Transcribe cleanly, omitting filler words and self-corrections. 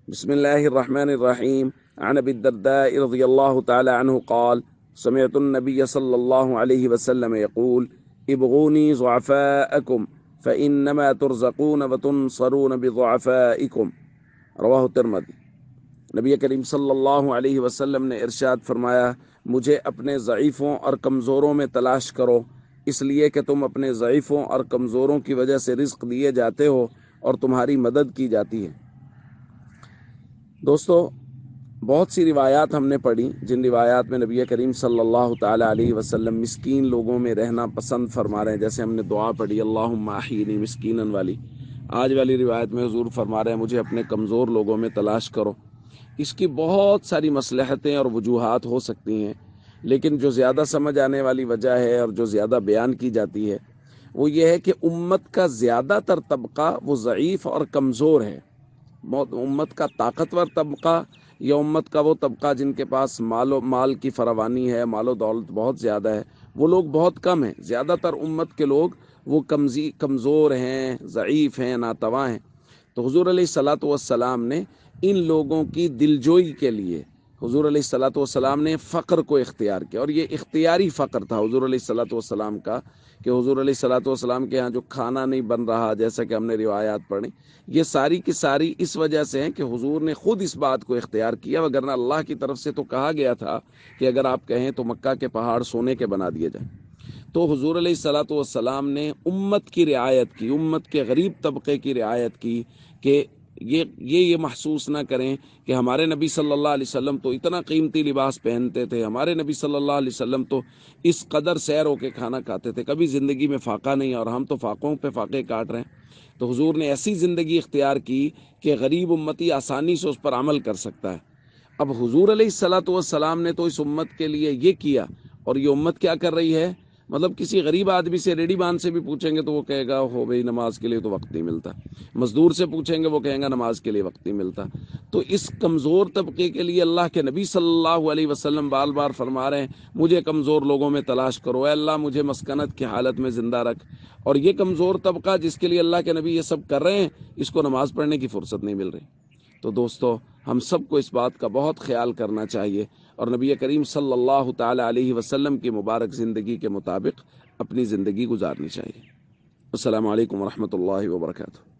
بسم الله الرحمن الرحيم. عن ابي الدرداء رضي الله تعالى عنه قال: سمعت النبي صلى الله عليه وسلم يقول: ابغوني ضعفاءكم فإنما ترزقون وتنصرون بضعفائكم. رواہ ترمذی۔ نبی کریم صلی اللہ علیہ وسلم نے ارشاد فرمایا: مجھے اپنے ضعیفوں اور کمزوروں میں تلاش کرو، اس لیے کہ تم اپنے ضعیفوں اور کمزوروں کی وجہ سے رزق دیے جاتے ہو اور تمہاری مدد کی جاتی ہے۔ دوستو، بہت سی روایات ہم نے پڑھی جن روایات میں نبی کریم صلی اللہ تعالیٰ علیہ وسلم مسکین لوگوں میں رہنا پسند فرما رہے ہیں، جیسے ہم نے دعا پڑھی اللہم احیینی مسکینا والی۔ آج والی روایت میں حضور فرما رہے ہیں مجھے اپنے کمزور لوگوں میں تلاش کرو۔ اس کی بہت ساری مصلحتیں اور وجوہات ہو سکتی ہیں، لیکن جو زیادہ سمجھ آنے والی وجہ ہے اور جو زیادہ بیان کی جاتی ہے وہ یہ ہے کہ امت کا زیادہ تر طبقہ وہ ضعیف اور کمزور ہے۔ امت کا طاقتور طبقہ یا امت کا وہ طبقہ جن کے پاس مال کی فراوانی ہے، مال و دولت بہت زیادہ ہے، وہ لوگ بہت کم ہیں۔ زیادہ تر امت کے لوگ وہ کمزور ہیں، ضعیف ہیں، ناتواں ہیں۔ تو حضور علیہ الصلاۃ والسلام نے ان لوگوں کی دلجوئی کے لیے حضور علیہ الصلاۃ والسلام نے فقر کو اختیار کیا، اور یہ اختیاری فقر تھا حضور علیہ الصلاۃ والسلام کا، کہ حضور علیہ الصلاۃ والسلام کے ہاں جو کھانا نہیں بن رہا، جیسا کہ ہم نے روایات پڑھی، یہ ساری کی ساری اس وجہ سے ہیں کہ حضور نے خود اس بات کو اختیار کیا، وگرنہ اللہ کی طرف سے تو کہا گیا تھا کہ اگر آپ کہیں تو مکہ کے پہاڑ سونے کے بنا دیے جائیں۔ تو حضور علیہ الصلاۃ والسلام نے امت کی رعایت کی، امت کے غریب طبقے کی رعایت کی، کہ یہ محسوس نہ کریں کہ ہمارے نبی صلی اللہ علیہ وسلم تو اتنا قیمتی لباس پہنتے تھے، ہمارے نبی صلی اللہ علیہ وسلم تو اس قدر سیر ہو کے کھانا کھاتے تھے، کبھی زندگی میں فاقہ نہیں، اور ہم تو فاقوں پہ فاقے کاٹ رہے ہیں۔ تو حضور نے ایسی زندگی اختیار کی کہ غریب امتی آسانی سے اس پر عمل کر سکتا ہے۔ اب حضور علیہ الصلاۃ والسلام نے تو اس امت کے لیے یہ کیا، اور یہ امت کیا کر رہی ہے؟ مطلب کسی غریب آدمی سے، ریڈی بان سے بھی پوچھیں گے تو وہ کہے گا ہو بھئی نماز کے لیے تو وقت نہیں ملتا، مزدور سے پوچھیں گے وہ کہیں گا نماز کے لیے وقت نہیں ملتا۔ تو اس کمزور طبقے کے لیے اللہ کے نبی صلی اللہ علیہ وسلم بار بار فرما رہے ہیں مجھے کمزور لوگوں میں تلاش کرو، اے اللہ مجھے مسکنت کی حالت میں زندہ رکھ۔ اور یہ کمزور طبقہ جس کے لیے اللہ کے نبی یہ سب کر رہے ہیں، اس کو نماز پڑھنے کی فرصت نہیں مل رہی۔ تو دوستو، ہم سب کو اس بات کا بہت خیال کرنا چاہیے اور نبی کریم صلی اللہ تعالی علیہ وسلم کی مبارک زندگی کے مطابق اپنی زندگی گزارنی چاہیے۔ السلام علیکم ورحمۃ اللہ وبرکاتہ۔